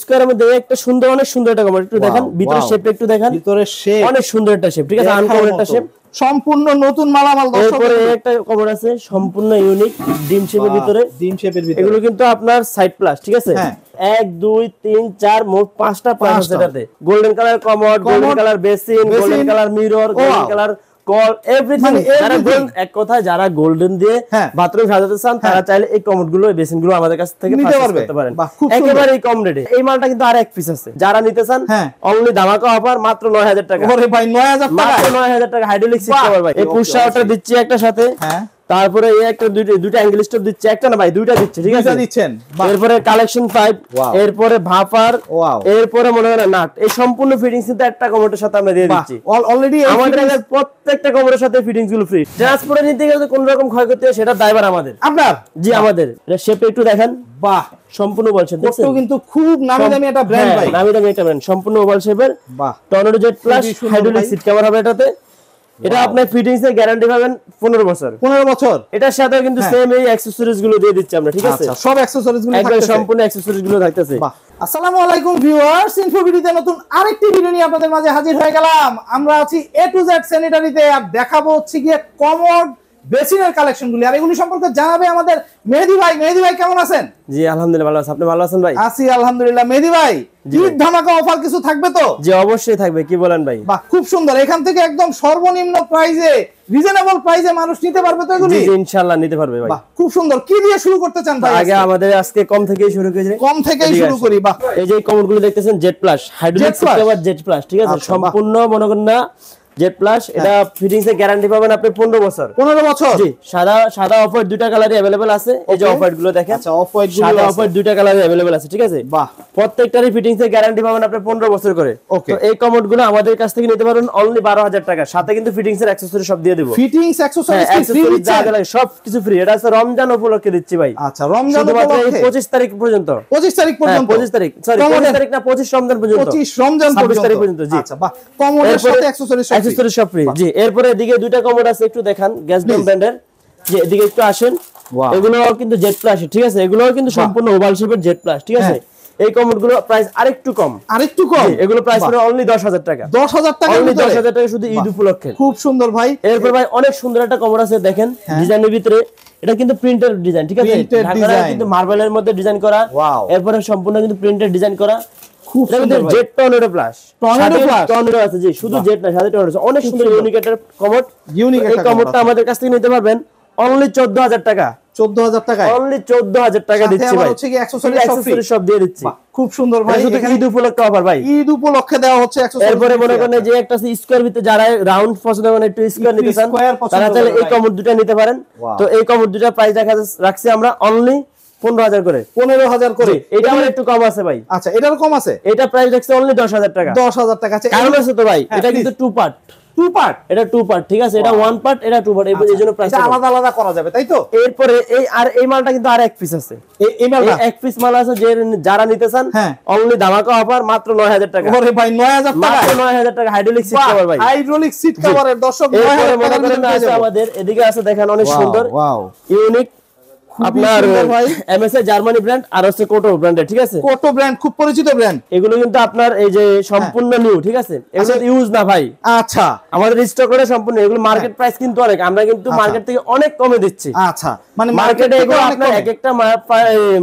স্কয়ারের মধ্যে একটা সুন্দর, অনেক সুন্দর একটা কমোড, একটু দেখেন ভিতরের শেপটা, একটু দেখেন ভিতরের শেপ অনেক সুন্দর একটা শেপ, ঠিক আছে, আনকমন একটা শেপ, সম্পূর্ণ নতুন মালামাল। এরপরে একটা কমোড আছে সম্পূর্ণ ইউনিক ডিম শেপের ভিতরে, ডিম শেপের ভিতরে, এগুলো কিন্তু আপনার সাইড প্লাস, ঠিক আছে। 1 2 3 4 মোট 5টা প্লাস আছে এটাতে। Golden colour commode, golden colour basin, golden colour mirror, golden colour call, everything. যারা গোল্ডেন, এক কথা যারা গোল্ডেন দিয়ে বাথরুম সাজাতে চান তারা চাইলে এই কমোড গুলো, এই বেসিন গুলো আমাদের কাছ থেকে পারচেজ করতে পারেন একেবারে কম রেটে। এই মালটা কিন্তু আর এক পিস আছে, যারা নিতে চান অনলি ধামাকা অফার মাত্র 9000 টাকা। ওরে ভাই 9000 টাকা, মাত্র 9000 টাকা হাইড্রোলিক সিট কভার ভাই। এই পুশ শাওয়ারটা দিচ্ছি একটা সাথে, তারপরে এই একটা দুইটা অ্যাঙ্গেল স্টপ দিচ্ছে, একটা না ভাই দুইটা দিচ্ছে, ঠিক আছে, দিচ্ছেন। এরপরে কালেকশন 5, এরপরে ভাপার, এরপরে মনে হয় নাট, এই সম্পূর্ণ ফিটিংস কিন্তু একটা কমোডের সাথে আমরা দিয়ে দিচ্ছি। অলরেডি আমাদের প্রত্যেকটা কমোডের সাথে ফিটিংস গুলো ফ্রি। ট্রান্সপোর্টে নিতে গেলে কোন রকম ক্ষয়ক্ষতি হয় সেটা ড্রাইভার আমাদের, আপনার জি আমাদের। এটা শেপটা একটু দেখেন, বাহ সম্পূর্ণ ওভাল শেপ, দেখছেন কিন্তু খুব নামি দামি একটা ব্র্যান্ড ভাই, নামি দামি একটা ব্র্যান্ড, সম্পূর্ণ ওভাল শেপের। বাহ, tornado jet plus hydraulic seat cover হবে এটাতে। এটা আপনার ফিটিংস এর গ্যারান্টি পাবেন 15 বছর। 15 বছর। এটার সাথে কিন্তু সেম এই অ্যাকসেসরিজ গুলো দিয়ে দিচ্ছি আমরা, ঠিক আছে। আচ্ছা, সব অ্যাকসেসরিজ গুলো একদম সম্পূর্ণ অ্যাকসেসরিজ গুলো থাকতেছে। বাহ, আসসালামু আলাইকুম ভিউয়ার্স, ইনফোভিডিতে নতুন আরেকটি ভিডিও নিয়ে আপনাদের মাঝে হাজির হয়ে গেলাম। আমরা আছি এ টু জেড স্যানিটারিতে, আর দেখাবো হচ্ছে গিয়ে কমোড বেসিনের কালেকশন গুলি, আর এগুলি সম্পর্কে জানাবে আমাদের মেহেদী ভাই। মেহেদী ভাই কেমন আছেন? জি আলহামদুলিল্লাহ ভালো আছি, আপনি ভালো আছেন ভাই? আছি আলহামদুলিল্লাহ। মেহেদী ভাই, ঈদ ধামাকা অফার কিছু থাকবে তো? জি অবশ্যই থাকবে, কি বলেন ভাই? বাহ, খুব সুন্দর। এখান থেকে একদম সর্বনিম্ন প্রাইসে, রিজনেবল প্রাইসে মানুষ নিতে পারবে তো এগুলি? জি ইনশাআল্লাহ নিতে পারবে ভাই। বাহ, খুব সুন্দর। কি দিয়ে শুরু করতে চান ভাই? আগে আমাদের আজকে কম থেকেই শুরু করি, কম থেকেই শুরু করি। বাহ, এই যে কমোড গুলো দেখতেছেন Z plus hydraulic seat cover Z plus, ঠিক আছে, সম্পূর্ণ মনে করেন না জেড প্লাস। এটা ফিটিংস এর গ্যারান্টি পাবেন আপনি 15 বছর। 15 বছর। জি, সাদা অফ হোয়াইট দুইটা কালারই अवेलेबल আছে। এই যে অফ হোয়াইট গুলো দেখেন, আচ্ছা অফ হোয়াইট গুলো, সাদা অফ হোয়াইট দুইটা কালারই अवेलेबल আছে, ঠিক আছে। বাহ, প্রত্যেকটারই ফিটিংস এর গ্যারান্টি পাবেন আপনি 15 বছর করে। তো এই কমোড গুলো আমাদের কাছ থেকে নিতে পারেন অনলি 12000 টাকা, সাথে কিন্তু ফিটিংস এর অ্যাকসেসরি সব দিয়ে দেব। ফিটিংস অ্যাকসেসরিজ ফ্রি দিচ্ছি, সব কিছু ফ্রি। এটা আছে রমজান উপলক্ষে দিচ্ছি ভাই। আচ্ছা, রমজান উপলক্ষে 25 তারিখ পর্যন্ত। 25 তারিখ পর্যন্ত? 25 তারিখ, সরি 25 তারিখ না, 25 রমজান পর্যন্ত। 25 রমজান পর্যন্ত, 26 তারিখ পর্যন্ত। জি আচ্ছা বাহ, কমোডের সাথে অ্যাকসেসরিজ সব ফ্রি। জি, এরপরে এদিকে দুইটা কমোড আছে, একটু দেখান গ্যাসডম ব্র্যান্ডের। যে এদিকে একটু আসেন, এগুলোও কিন্তু জেড প্লাস, ঠিক আছে, এগুলোও কিন্তু সম্পূর্ণ ওভাল শেপের জেড প্লাস, ঠিক আছে। এই কমোড গুলো প্রাইস আরেকটু কম, এগুলো প্রাইস পড়ে অনলি 10000 টাকা। 10000 টাকা, অনলি 10000 টাকা শুধু ঈদ উপলক্ষে। খুব সুন্দর ভাই। এরপর ভাই অনেক সুন্দর একটা কমোড আছে, দেখেন ডিজাইনের ভিতরে। এটা কিন্তু প্রিন্টের ডিজাইন, ঠিক আছে, ঢাকায় কিন্তু মার্বেলের মধ্যে ডিজাইন করা, এরপরে সম্পূর্ণ কিন্তু প্রিন্টের ডিজাইন করা। খুব সুন্দর জেড টর্নেডো প্লাস, টর্নেডো আছে, জি শুধু জেড না, সাথে টর্নেডো। অনেক সুন্দর ইউনিক একটা কমোড। এই কমোডটা আমাদের কাছ থেকে নিতে পারবেন অনলি 14000 টাকা। 14000 টাকা, অনলি 14000 টাকা দিচ্ছি ভাই। হচ্ছে কি অ্যাকসেসরিজ সব দিয়ে দিচ্ছি। খুব সুন্দর ভাই। এটা ঈদ উপলক্ষে অফার ভাই, ঈদ উপলক্ষে দেওয়া হচ্ছে অ্যাকসেসরিজ। এরপরে মনে করেন যে একটা আছে স্কয়ার ভিতরে, যারা রাউন্ড পছন্দ করেন, একটু স্কয়ার নিতে চান, তারা চাইলে এই কমোড দুটো নিতে পারেন। তো এই কমোড দুটো প্রাইস রাখছি আমরা অনলি 15000 করে। 15000 করে। এটা আমার একটু কম আছে ভাই। আচ্ছা, এটারও কম আছে। এটা প্রাইস রাখছে অনলি 10000 টাকা। 10000 টাকা আছে, কারণ আছে তো ভাই, এটা কিন্তু টু পার্ট, এটা টু পার্ট, ঠিক আছে, এটা ওয়ান পার্ট, এটা টু পার্ট, এই জন্য প্রাইস আলাদা আলাদা করা যাবে, তাই তো। এরপরে এই মালটা কিন্তু আর এক পিস আছে, এই মালটা এক পিস মাল আছে, যে যারা নিতে চান অনলি ধামাকা অফার মাত্র 9000 টাকা। ওরে ভাই 9000 টাকা, মাত্র 9000 টাকা হাইড্রোলিক সিট কভার ভাই। হাইড্রোলিক সিট কভারের দর্শক 9000 টাকা আছে আমাদের। এদিকে আছে দেখেন অনেক সুন্দর ইউনিক আপনার এমএসএ জার্মানি ব্র্যান্ড, আর হচ্ছে কোটো ব্র্যান্ডের, ঠিক আছে। কোটো ব্র্যান্ড খুব পরিচিত ব্র্যান্ড। এগুলো কিন্তু আপনার এই যে সম্পূর্ণ নিউ, ঠিক আছে, এগুলো ইউজ না ভাই। আচ্ছা, আমাদের স্টক করে সম্পূর্ণ। এগুলো মার্কেট প্রাইস কিন্তু অনেক, আমরা কিন্তু মার্কেট থেকে অনেক কমে দিচ্ছি। আচ্ছা, মানে মার্কেটে এগুলো আপনার এক একটা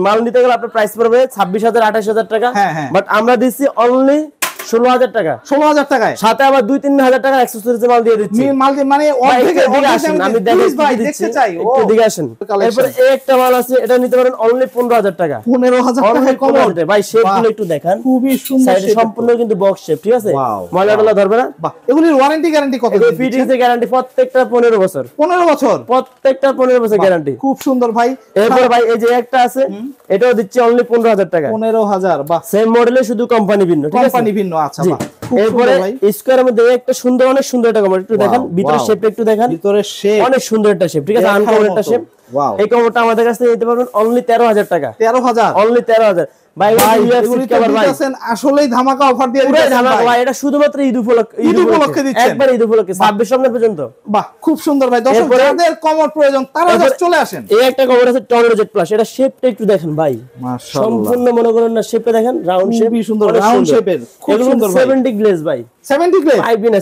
মাল নিতে গেলে আপনার প্রাইস পড়বে 26000 28000 টাকা, বাট আমরা দিচ্ছি অনলি 16000 টাকা। 16000 টাকায় সাথে আবার 2-3000 টাকা অ্যাকসেসরিজ মাল দিয়ে দিচ্ছি। মানে অর্ধেকে আমি দেখতে চাই, একটু দিকে আসেন। এরপর এই একটা মাল আছে, এটা নিতে পারেন অনলি 15000 টাকা। 15000 টাকা কম ভাই। শেপগুলো একটু দেখেন, খুবই সুন্দর সাইডে সম্পূর্ণ কিন্তু বক্স শেপ, ঠিক আছে, ময়লাটা ধরবে না। বাহ, এগুলির ওয়ারেন্টি গ্যারান্টি কত? এগুলো ফিটিংস এর গ্যারান্টি প্রত্যেকটা 15 বছর। 15 বছর, প্রত্যেকটা 15 বছর গ্যারান্টি। খুব সুন্দর ভাই। এরপর ভাই এই যে একটা আছে, এটাও দিচ্ছি অনলি 15000 টাকা। 15000, বাহ, সেম মডেলে, শুধু কোম্পানি ভিন্ন, ঠিক আছে, কোম্পানি ভিন্ন। আচ্ছা বাহ, এরপরে স্কয়ারের মধ্যে একটা সুন্দর, অনেক সুন্দর একটা কমোড, একটু দেখেন ভিতরের শেপটা, একটু দেখেন ভিতরের শেপ, অনেক সুন্দর একটা শেপ, ঠিক আছে, আনকমন একটা শেপ। এই কমোডটা আমাদের কাছে নিতে পারবেন অনলি 13000 টাকা। 13000, অনলি 13000। ভাই এগুলি তো দিতেছেন আসলেই ধামাকা অফার দিয়ে দিতেছেন ধামাকা ভাই, এটা শুধুমাত্র ঈদ উপলক্ষে দিচ্ছেন, একবার ঈদ উপলক্ষে 26 সামনে পর্যন্ত। বাহ, খুব সুন্দর ভাই। দর্শক যাদের কমোড প্রয়োজন তারা জাস্ট চলে আসেন। এই একটা কমোড আছে টর্নেডো জেড প্লাস, এটা শেপটা একটু দেখেন ভাই, মাশাআল্লাহ সম্পূর্ণ মনে করেন না, শেপটা দেখেন, রাউন্ড শেপ, খুবই সুন্দর, রাউন্ড শেপের, খুব সুন্দর ভাই। 70 গ্লেজ ভাই, 70 গ্লেজ,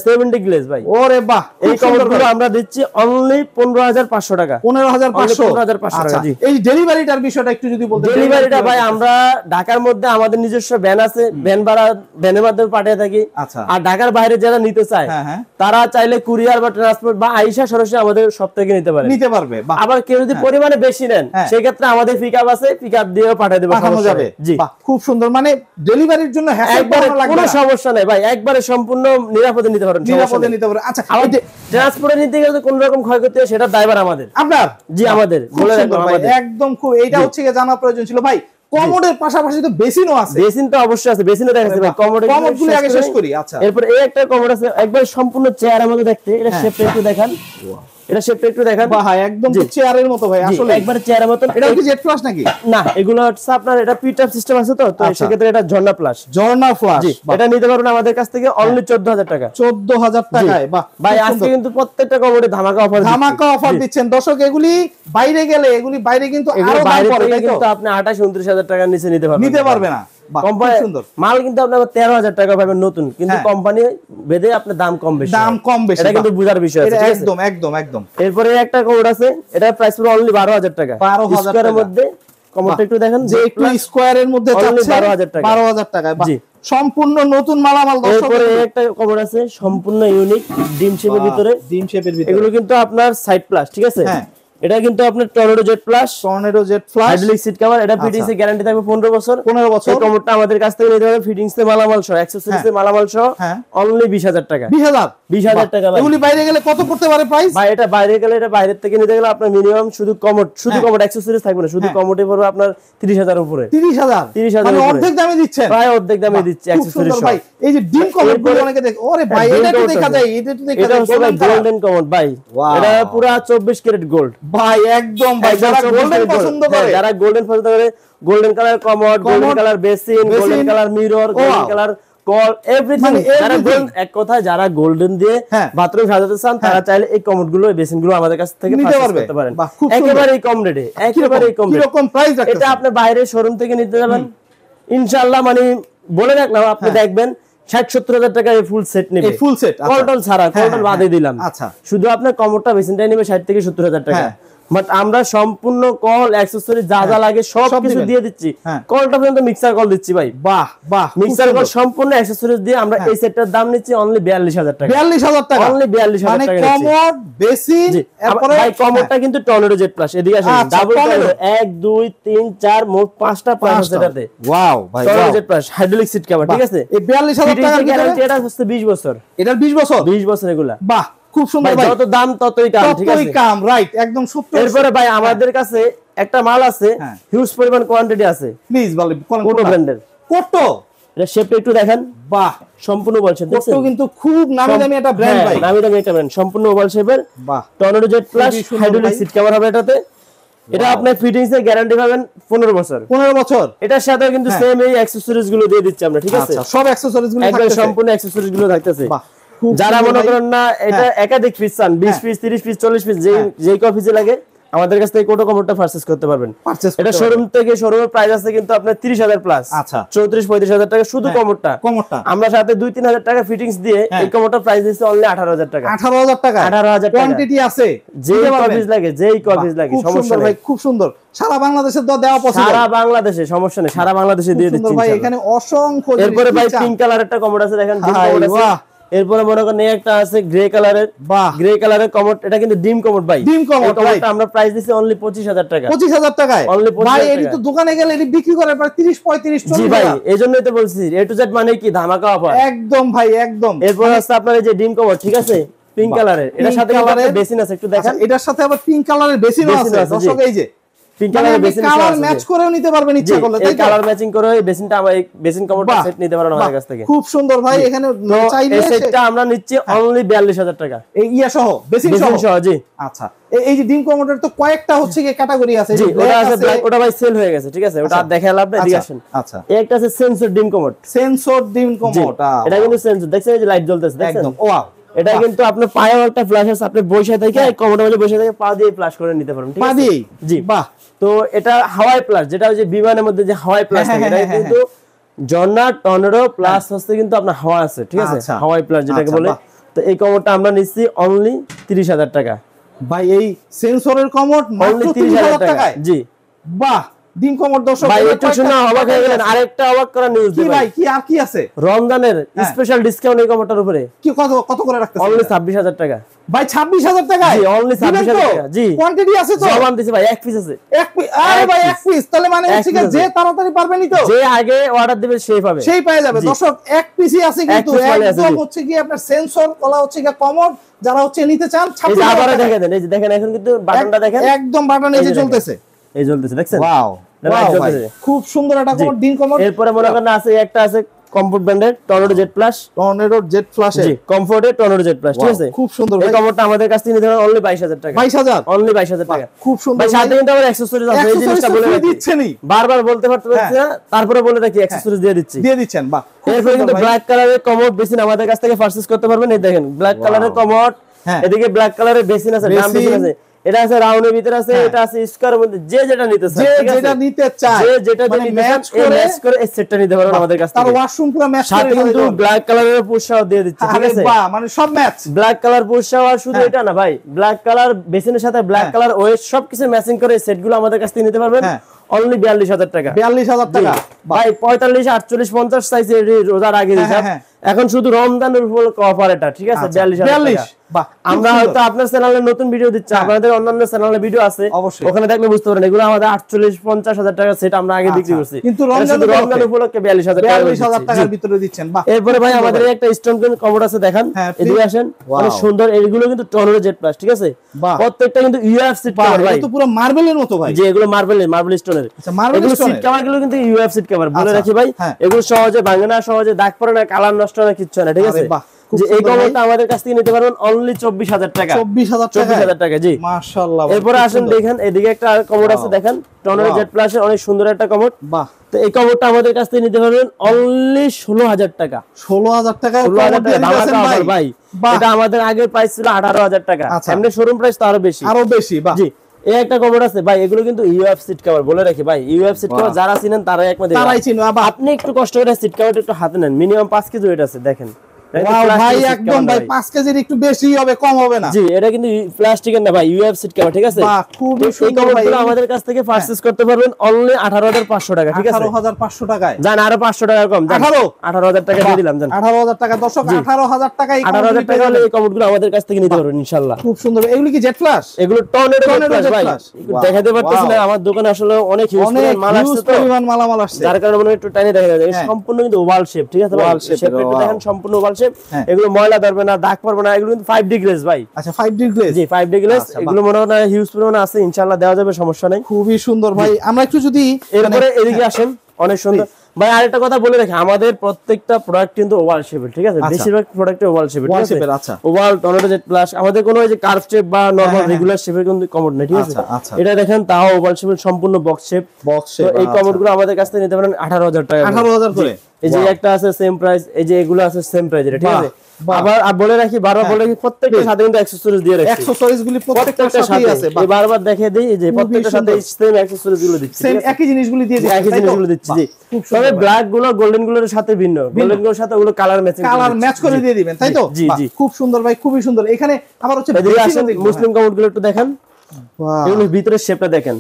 70 গ্লেজ ভাই। ওরে বাহ, এই কমোডগুলো আমরা দিচ্ছি অনলি 15500 টাকা, 15500 টাকা জি। এই ডেলিভারিটার বিষয়টা একটু যদি বলতেন। ডেলিভারিটা ভাই আমরা ঢাকার মধ্যে আমাদের নিজস্ব ভ্যান আছে, ভ্যানের মাধ্যমে পাঠিয়ে থাকি। আর ঢাকার বাইরে যারা নিতে চায় তারা চাইলে কুরিয়ার বা ট্রান্সপোর্ট বা আইসা সরাসরি আমাদের সব থেকে নিতে পারবে। আবার কেউ যদি পরিমাণে বেশি নেন সেই ক্ষেত্রে আমাদের পিকআপ আছে, পিকআপ দিয়েও পাঠিয়ে দেব, পাঠানো যাবে জি। খুব সুন্দর, মানে ডেলিভারির জন্য হ্যাসেল করা লাগবে না, কোনো সমস্যা নাই ভাই, একবারে সম্পূর্ণ নিরাপদে নিতে পারেন, নিরাপদে নিতে পারেন। আচ্ছা, ট্রান্সপোর্টে নিতে গেলে কোন রকম ক্ষয়ক্ষতি হয় সেটা দায়ভার আমাদের, আপনার জি আমাদের বলে রাখবো আমাদের একদম। খুব এইটা হচ্ছে কি জানা প্রয়োজন ছিল ভাই। কমোডের পাশাপাশি তো বেসিনও আছে। বেসিন তো অবশ্যই আছে, বেসিনও দেখাচ্ছি ভাই। কমোডগুলো আগে শেষ করি। আচ্ছা, এরপর এই একটা কমোড আছে একবার সম্পূর্ণ চেয়ারের মতো দেখতে, এটা শেপটা একটু দেখান, এটা শেপটা একটু দেখান। বাহ, একদম তো চেয়ারের মতো ভাই, আসলে একবার চেয়ারের মতো। এটা কি জেড প্লাস নাকি? না, এগুলো হচ্ছে আপনার এটা পিটআপ সিস্টেম আছে, তো সেক্ষেত্রে এটা ঝর্ণা প্লাস। ঝর্ণা প্লাস, এটা নিতে পারবেন আমাদের কাছ থেকে অনলি 14000 টাকা, 14000 টাকায়। বাহ ভাই, আজকে কিন্তু প্রত্যেকটা কমোডে ধামাকা অফার দিচ্ছেন দর্শক। এগুলি বাইরে গেলে, এগুলি বাইরে কিন্তু আরো দাম পড়ে, তাই তো? আপনি 28-29,000 টাকার নিচে নিতে পারবে না। সুন্দর মাল কিন্তু আপনার 13,000 টাকা পাবেন নতুন, কিন্তু কোম্পানি বেঁধে আপনার দাম কম বেশি, এটা কিন্তু বুঝার বিষয় আছে। একদম একদম একদম। এরপরে একটা কোড আছে, এটা প্রাইস পুরো অনলি 12,000 টাকা, 12,000 টাকার মধ্যে। কমোডটা একটু দেখেন যে একটু স্কয়ারের মধ্যে অনলি 12,000 টাকা, 12,000 টাকা। জি, সম্পূর্ণ নতুন মালামাল দর্শক। এরপরে একটা কমোড আছে সম্পূর্ণ ইউনিক, ডিম শেপের ভিতরে, এগুলো কিন্তু আপনার সাইড প্লাস, ঠিক আছে? এটা কিন্তু আপনার tornado Z plus, hydraulic seat cover. এটা ফিটিংস এর গ্যারান্টি থাকবে 15 বছর। এই কমোডটা আমাদের কাছ থেকে নিতে হবে ফিটিংস এর মালামাল সহ, অ্যাকসেসরিজ এর মালামাল সহ, অনলি 20,000 টাকা। 20,000 টাকা ভাই। এগুলি বাইরে গেলে কত পড়তে পারে প্রাইস? ভাই এটা বাইরে গেলে, এটা বাইরের থেকে নিতে গেলে আপনার মিনিমাম শুধু কমোড অ্যাকসেসরিজ থাকবে না, শুধু কমোডে পড়বে আপনার 30,000 এর উপরে। 30,000 মানে অর্ধেক দামে দিচ্ছেন? প্রায় অর্ধেক দামে দিচ্ছি অ্যাকসেসরিজ সহ। ভাই এই যে ডিম কমোড গুলো অনেকে দেখে, ওরে ভাই এটা তো দেখা যায়, এটা তো দেখা যায় গোল্ডেন কমোড ভাই, এটা পুরো 24 ক্যারেট গোল্ড ভাই, একদম ভাই। যারা গোল্ডেন পছন্দ করে, golden colour commode, golden colour basin, golden colour mirror, golden colour call, everything. এক কথায় যারা গোল্ডেন দিয়ে বাথরুম সাজাতে চান তারা চাইলে এই কমোড গুলো, এই বেসিন গুলো আমাদের কাছ থেকে পারচেজ করতে পারেন একেবারে কম রেটে, একেবারে কম রেটে। কিরকম প্রাইস রাখছেন? এটা আপনি বাইরে শোরুম থেকে নিতে যাবেন ইনশাআল্লাহ, মানে বলে রাখলাম, আপনি দেখবেন 60-70,000 টাকা এই ফুল সেট নেবে, ফুল সেট কলটল ছাড়া, কলটল বাদে দিলাম। শুধু আপনার কমোডটা বেসিনটাই নেবে 60-70,000 টাকা। বাট আমরা সম্পূর্ণ কল অ্যাকসেসরি যা যা লাগে সব কিছু দিয়ে দিচ্ছি, কলটা পর্যন্ত মিক্সার কল দিচ্ছি ভাই। বাহ বাহ, মিক্সার কল সম্পূর্ণ অ্যাকসেসরিজ দিয়ে আমরা এই সেটটার দাম নিচ্ছি অনলি 42,000 টাকা। 42,000 টাকা, অনলি 42,000 টাকা। কমোড বেসিন, তারপরে ভাই কমোডটা কিন্তু টর্নেডো জেড প্লাস, এদিকে আসেন, ডাবল টর্নেডো 1 2 3 4 মোট 5টা প্লাস আছে এটাতে। ওয়াও ভাই, tornado Z plus hydraulic seat cover, ঠিক আছে? এই 42,000 টাকার গ্যারান্টি, এটা হচ্ছে 20 বছর। এটার 20 বছর? 20 বছর এগুলা। বাহ, খুব সুন্দর ভাই। যত দাম ততই কাম, ঠিক আছে? ততই কাম, রাইট, একদম সত্য। এরপরে ভাই আমাদের কাছে একটা মাল আছে, হিউজ পরিমাণ কোয়ান্টিটি আছে, প্লিজ বলেন কোন ব্র্যান্ডের কোটো। এটা শেপটা একটু দেখেন, বাহ, সম্পূর্ণ ওভাল শেপ। কোটো কিন্তু খুব নামি দামি একটা ব্র্যান্ড ভাই, নামি দামি একটা ব্র্যান্ড, সম্পূর্ণ ওভাল শেপের। বাহ, tornado Z plus hydraulic seat cover হবে এটাতে। এটা আপনার ফিটিংস এর গ্যারান্টি পাবেন 15 বছর। 15 বছর। এটার সাথে কিন্তু সেম এই অ্যাকসেসরিজ গুলো দিয়ে দিচ্ছি আমরা, ঠিক আছে? সব অ্যাকসেসরিজ গুলো একদম সম্পূর্ণ অ্যাকসেসরিজ গুলো থাকতেছে। যারা মনে করেন না এটা একাধিক পিস চান, 20 পিস 30 পিস 40 পিস, যেই কপিসে লাগে আমাদের কাছ থেকে কোটো কমোডটা পারচেজ করতে পারবেন। এটা শোরুম থেকে, শোরুমের প্রাইস আছে কিন্তু আপনার 30,000 প্লাস, 34-35,000 টাকা শুধু কমোডটা। আমরা সাথে 2-3,000 টাকা ফিটিংস দিয়ে এই কমোডটার প্রাইস দিচ্ছি অনলি 18,000 টাকা। 18,000 টাকা, 18,000 টাকা। কোয়ান্টিটি আছে, যেই কপিস লাগে, যেই কপিস লাগে, সমস্যা নেই ভাই, খুব সুন্দর। সারা বাংলাদেশে তো দেওয়া পসিবল, সারা বাংলাদেশে, সমস্যা নেই, সারা বাংলাদেশে দিয়ে দিচ্ছি ভাই। এখানে অসংখ্য। এরপরে ভাই পিঙ্ক কালার একটা কমোড আছে, দেখেন ডিম কমোড আছে। এরপরে মনে করেন একটা আছে গ্রে কালারের, গ্রে কালারের কমোড, এটা কিন্তু ডিম কমোড ভাই। ডিম কমোডটা আমরা প্রাইস দিছি অনলি 25,000 টাকা। 25,000 টাকায় ভাই, এটি তো দোকানে গেলে এটি বিক্রি করে প্রায় 30-35 জি ভাই, এইজন্যই তো বলছি A to Z মানে কি ধামাকা অফার। একদম ভাই, একদম। এরপর আছে আপনার এই যে ডিম কমোড, ঠিক আছে, পিঙ্ক কালারের, এটার সাথে আবার বেসিন আছে, একটু দেখেন। এটার সাথে আবার পিঙ্ক কালারের বেসিন আছে দর্শক, এই যে পিঙ্ক কালারের বেসিন কালার ম্যাচ করেও নিতে পারবেন ইচ্ছা করলে, তাই এই কালার ম্যাচিং করে এই বেসিনটা আমরা এই বেসিন কমোডটা সেট নিতে পারেন আমাদের কাছ থেকে। খুব সুন্দর ভাই, এখানে চাইলে এই সেটটা আমরা নিচ্ছি অনলি 42000 টাকা, এই ইয়া সহ বেসিন সহ। জি আচ্ছা, এই যে ডিম কমোডের তো কয়েকটা হচ্ছে কি ক্যাটাগরি আছে, জি ওটা আছে ব্ল্যাক, ওটা ভাই সেল হয়ে গেছে, ঠিক আছে, ওটা আর দেখা লাভ নাই, এদিকে আসেন। আচ্ছা, একটা আছে সেন্সর ডিম কমোড, সেন্সর ডিম কমোড, এটা কিন্তু সেন্সর, দেখছেন এই যে লাইট জ্বলতেছে, দেখছেন একদম ওয়াও। এটা কিন্তু আপনার পায়ে একটা ফ্ল্যাশ আছে, আপনি বসে থেকে এই কমোডের মধ্যে বসে থেকে পা দিয়ে ফ্ল্যাশ করে নিতে পারবেন, ঠিক আছে, জি বাহ। তো এটা হাওয়াই প্লাস, যেটা হচ্ছে বিমানের মধ্যে যে হাওয়াই প্লাস থাকে, এটা কিন্তু জর্না টর্নেডো প্লাস হচ্ছে কিন্তু আপনার হাওয়া আছে, ঠিক আছে, হাওয়াই প্লাস যেটাকে বলে। তো এই কমোডটা আমরা নিচ্ছি অনলি 30000 টাকা ভাই, এই সেন্সরের কমোড মাত্র 30000 টাকায়, জি বাহ। ডিম কমোড দর্শক ভাই একটু শুনে অবাক হয়ে গেলেন, আরেকটা অবাক করা নিউজ কি ভাই, কি আর কি আছে? রমজানের স্পেশাল ডিসকাউন্ট এই কমোডটার উপরে কি কত করে রাখতেছেন? অনলি 26000 টাকা ভাই, 26000 টাকায়, জি অনলি 26000 টাকা, জি কোয়ান্টিটি আছে তো, জবান দিছি ভাই, এক পিস আছে, এক পিস, আরে ভাই এক পিস, তাহলে মানে হচ্ছে যে তাড়াতাড়ি পারবেনই তো, যে আগে অর্ডার দিবে সেই পাবে, সেই পেয়ে যাবে দর্শক। এক পিসই আছে কিন্তু একদম হচ্ছে কি আপনার সেন্সর কলা হচ্ছে কি কমোড, যারা হচ্ছে নিতে চান 26000 টাকা দেখে দেন। এই যে দেখেন এখন কিন্তু বাটনটা দেখেন, একদম বাটন এই যে চলতেছে, এই জ্বলতেছে, দেখছেন, ওয়াও খুব সুন্দর একটা কমোড, ডিম কমোড। এরপরে মনে করেন আছে একটা আছে কমফোর্ট ব্র্যান্ডের tornado jet plus, tornado jet plus, জি কমফোর্টের টর্নেডো জেট প্লাস, ঠিক আছে, খুব সুন্দর। এই কমোডটা আমাদের কাছ থেকে নিতে হবে অনলি 22000 টাকা, 22000 অনলি 22000 টাকা, খুব সুন্দর ভাই। সাথে কিন্তু আবার অ্যাকসেসরিজ আছে, এই জিনিসটা বলে দিচ্ছেনই, বারবার বলতে পারছি না, তারপরে বলে রাখি অ্যাকসেসরিজ দিয়ে দিচ্ছেন, বাহ। এরপরে কিন্তু ব্ল্যাক কালারের কমোড বেসিন আমাদের কাছ থেকে পারচেজ করতে পারবেন, এই দেখেন ব্ল্যাক কালারের কমোড, এদিকে ব্ল্যাক কালারের বেসিন আছে, ডাম বেসিন আছে, এটা আছে রাউন্ডের ভিতরে আছে, এটা আছে স্কয়ারের মধ্যে, যে যেটা নিতে চায়, ঠিক আছে, যেটা নিতে চায়, যে যেটা নিতে চায় ম্যাচ করে এই সেটটা নিতে পারবেন আমাদের কাছ থেকে, তার ওয়াশরুম পুরো ম্যাচ করে, সাথে কিন্তু ব্ল্যাক কালারের পুশাও দিয়ে দিচ্ছি, ঠিক আছে, বাহ, মানে সব ম্যাচ, ব্ল্যাক কালার পুশাও। আর শুধু এটা না ভাই, ব্ল্যাক কালার বেসিনের সাথে ব্ল্যাক কালার ওয়েস্ট সবকিছু ম্যাচিং করে এই সেটগুলো আমাদের কাছ থেকে নিতে পারবেন অনলি 42000 টাকা, 42000 টাকা ভাই। 45 48 50 সাইজে রোজার আগে দিলাম, এখন শুধু রমজানের উপলক্ষে অফার এটা, ঠিক আছে, 42000 টাকা। আমরা হয়তো আপনার চ্যানেলে নতুন ভিডিও দিচ্ছি, আপনাদের অন্যান্য চ্যানেলে ভিডিও আছে, ওখানে দেখলে বুঝতে পারেন এগুলো আমাদের 48-50 টাকা সেট আমরা আগে বিক্রি করছি, কিন্তু রমজান উপলক্ষে 42000 টাকার ভিতরে দিচ্ছেন। এরপরে ভাই আমাদের একটা স্টোন কমোড আছে, দেখেন এদিকে আসেন, অনেক সুন্দর, এইগুলো কিন্তু টর্নেডো জেট প্লাস, ঠিক আছে, প্রত্যেকটা কিন্তু ইউএফ সিট কভার ভাই, এটা তো পুরো মার্বেলের মতো ভাই, যে এগুলো মার্বেল স্টোনের, এগুলো সিট কভার গুলো কিন্তু ইউএফ সিট কভার বলে রাখি ভাই, এগুলো সহজে ভাঙে না, সহজে দাগ পড়ে না, কালার নষ্ট না, কিচ্ছু না, ঠিক আছে, যে এই কমোডটা আমাদের কাছ থেকে নিতে পারবেন অনলি 24000 টাকা, 24000 টাকা, জি মাশাআল্লাহ। এরপর আসেন দেখেন এদিকে একটা কমোড আছে, দেখেন টর্নেডো জেট প্লাস এর অনেক সুন্দর একটা কমোড, বাহ। তো এই কমোডটা আমাদের কাছ থেকে নিতে পারবেন অনলি 16000 টাকা, 16000 টাকা, 16000 টাকা ভাই। এটা আমাদের আগে প্রাইস ছিল 18000 টাকা, এমনি শোরুম প্রাইস তো আরো বেশি, বাহ। জি এই একটা কমোড আছে ভাই, এগুলো কিন্তু ইউএফ সিট কভার বলে রাখি ভাই, ইউএফ সিট কভার যারা চিনেন তারাই একমাত্র, তারাই চিনেন। আপনি একটু কষ্ট করে সিট কভারটা একটু হাতে নেন, মিনিমাম 5 কেজি ওয়েট আছে, দেখেন ভাই, একদম ভাই 5 কেজির একটু বেশি হবে, কম হবে না, জি এটা কিন্তু প্লাস্টিকের না ভাই, ইউএফ সিট কভার, ঠিক আছে, বাহ খুব সুন্দর ভাই। আমাদের কাছ থেকে পারচেজ করতে পারবেন অনলি 18500 টাকা, ঠিক আছে, 18500 টাকায়, জান আরো 500 টাকা কম, জান 18000 টাকা দিয়ে দিলাম, জান 18000 টাকা দর্শক, 18000 টাকা, 18000 টাকা হলে এই কমোডগুলো আমাদের কাছ থেকে নিতে পারবেন ইনশাআল্লাহ, খুব সুন্দর। এগুলো কি জেট ফ্ল্যাশ? এগুলো টর্নেডো জেট ভাই, দেখাতে পারতেছি না, আমার দোকানে আসলে অনেক হিউজ মাল আসছে, তো পরিমাণ মালামাল আসছে, যার কারণে মনে একটু টাইনে দেখা যায়, সম্পূর্ণ কিন্তু ওভাল শেপ, ঠিক আছে, ওভাল শেপ একটু দেখেন, সম্পূর্ণ ওভাল শেপ, এগুলো ময়লা ধরবে না, দাগ পড়বে না, এগুলো কিন্তু 5D গ্লেজ ভাই, আচ্ছা 5D গ্লেজ, জি 5D গ্লেজ, এগুলো মনে হয় হিউজ পরিমাণে আছে, ইনশাআল্লাহ দেওয়া যাবে, সমস্যা নাই, খুবই সুন্দর ভাই। আমরা একটু যদি এরপরে এদিকে আসেন, অনেক সুন্দর ভাই। আরেকটা কথা বলে রাখি, আমাদের প্রত্যেকটা প্রোডাক্ট কিন্তু ওভাল শেপের, ঠিক আছে, বেশিরভাগ প্রোডাক্টে ওভাল শেপের, ঠিক আছে, আচ্ছা ওভাল টর্নেডো জেট প্লাস, আমাদের কোনো ওই যে কার্ভ শেপ বা নরমাল রেগুলার শেপের কিন্তু কমোড নেই, ঠিক আছে, এটা দেখেন তাও ওভাল শেপের, সম্পূর্ণ বক্স শেপ, তো এই কমোডগুলো আমাদের কাছ থেকে নিতে পারেন 18000 টাকা, 18000 করে। এই যে একটা আছে সেম প্রাইস, এই যে এগুলো আছে সেম প্রাইস, এটা ঠিক আছে। আবার বলে রাখি, বারবার বলে রাখি, প্রত্যেকটার সাথে কিন্তু অ্যাকসেসরিজ দিয়ে রাখছি, অ্যাকসেসরিজ গুলি প্রত্যেকটার সাথে আছে, এই বারবার দেখিয়ে দেই, এই যে প্রত্যেকটার সাথে সেম অ্যাকসেসরিজ গুলো দিচ্ছি, সেম একই জিনিসগুলো দিয়ে দিচ্ছি, একই জিনিসগুলো দিচ্ছি, জি। তবে ব্ল্যাক গুলো গোল্ডেন গুলোর সাথে ভিন্ন, গোল্ডেন গুলোর সাথে ওগুলো কালার ম্যাচ করে দিয়ে দিবেন, তাই তো, জি জি খুব সুন্দর ভাই, খুবই সুন্দর। এখানে আবার হচ্ছে মুসলিম কমোড গুলো একটু দেখেন, এগুলোর ভিতরের শেপটা দেখেন,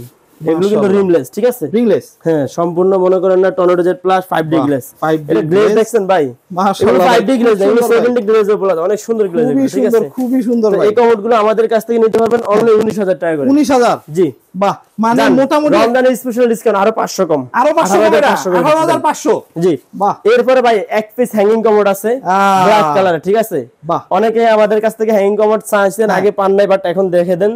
এগুলো কিন্তু রিমলেস, ঠিক আছে, রিমলেস, হ্যাঁ সম্পূর্ণ মনে করেন না tornado jet plus 5D glaze, এটা গ্লেজ দেখছেন ভাই, মাশাআল্লাহ 5D গ্লেজ, এগুলো 7D গ্লেজ এর উপরে অনেক সুন্দর গ্লেজ, ঠিক আছে, খুবই সুন্দর ভাই। এই কমোডগুলো আমাদের কাছ থেকে নিতে পারবেন অনলি 19000 টাকা করে, 19000, জি বাহ, মানে মোটামুটি রমজানের স্পেশাল ডিসকাউন্ট আরো 500 কম, আরো 18500, জি বাহ। এরপরে ভাই এক পিস হ্যাঙ্গিং কমোড আছে ব্ল্যাক কালারে, ঠিক আছে, বাহ। অনেকে আমাদের কাছ থেকে হ্যাঙ্গিং কমোড চাইছেন, আগে পান নাই, বাট এখন দেখে দেন,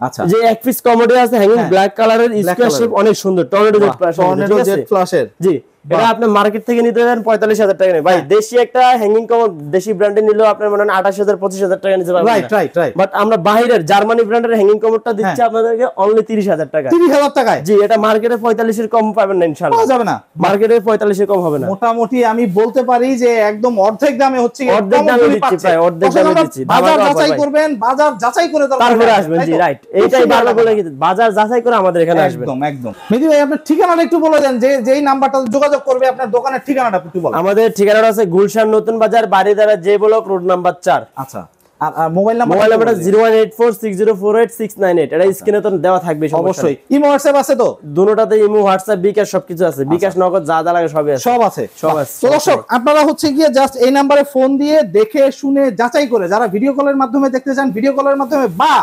আচ্ছা, যে এক পিস কমোডি আছে হ্যাঙ্গিং ব্ল্যাক কালারের স্কয়ার শেপ, অনেক সুন্দর tornado jet flash, tornado jet ফ্ল্যাশের। জি, এটা আপনি মার্কেট থেকে নিতে যাবেন 45,000 টাকা নেই ভাই। দেশি একটা হ্যাঙ্গিং কমোড দেশি ব্র্যান্ডে নিলেও আপনার মনে হয় 28,000 25,000 টাকা নিতে পারবেন। Right right right. বাট আমরা বাইরের জার্মানি ব্র্যান্ডের হ্যাঙ্গিং কমোডটা দিচ্ছি আপনাদেরকে অনলি 30,000 টাকা। 30,000 টাকায়? জি, এটা মার্কেটে 45 এর কম পাবেন না ইনশাআল্লাহ। পাওয়া যাবে না, মার্কেটে 45 এর কম হবে না। মোটামুটি আমি বলতে পারি যে একদম অর্ধেক দামে হচ্ছে, অর্ধেক দামে দিচ্ছি, প্রায় অর্ধেক দামে দিচ্ছি। বাজার যাচাই করবেন, বাজার যাচাই করে তারপরে আসবেন। জি রাইট, এইটাই ভালো বলে কি বাজার যাচাই করে আমাদের এখানে আসবেন। একদম একদম। মেহেদী ভাই আপনার ঠিকানাটা একটু বলে দেন, যে যেই নাম্বারটাতে যোগাযোগ করবে আপনার দোকানের ঠিকানাটা একটু বলেন। আমাদের ঠিকানাটা আছে গুলশান নতুন বাজার, Baridhara J block, road number 4। আচ্ছা, আর মোবাইল নাম্বারটা 01846048698, এটা স্ক্রিনে তো দেওয়া থাকবে অবশ্যই। ইমো হোয়াটসঅ্যাপ আছে তো? দুটোটাতে ইমো, হোয়াটসঅ্যাপ, বিকাশ সবকিছু আছে। বিকাশ নগদ যা যা লাগে সবই আছে, সব আছে, সব আছে। তো দর্শক আপনারা হচ্ছে গিয়ে জাস্ট এই নাম্বারে ফোন দিয়ে দেখে শুনে যাচাই করে, যারা ভিডিও কলের মাধ্যমে দেখতে চান ভিডিও কলের মাধ্যমে, বা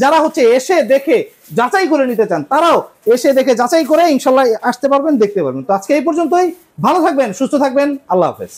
যারা হচ্ছে এসে দেখে যাচাই করে নিতে চান তারাও এসে দেখে যাচাই করে ইনশাল্লাহ আসতে পারবেন, দেখতে পারবেন। তো আজকে এই পর্যন্তই, ভালো থাকবেন, সুস্থ থাকবেন, আল্লাহ হাফেজ।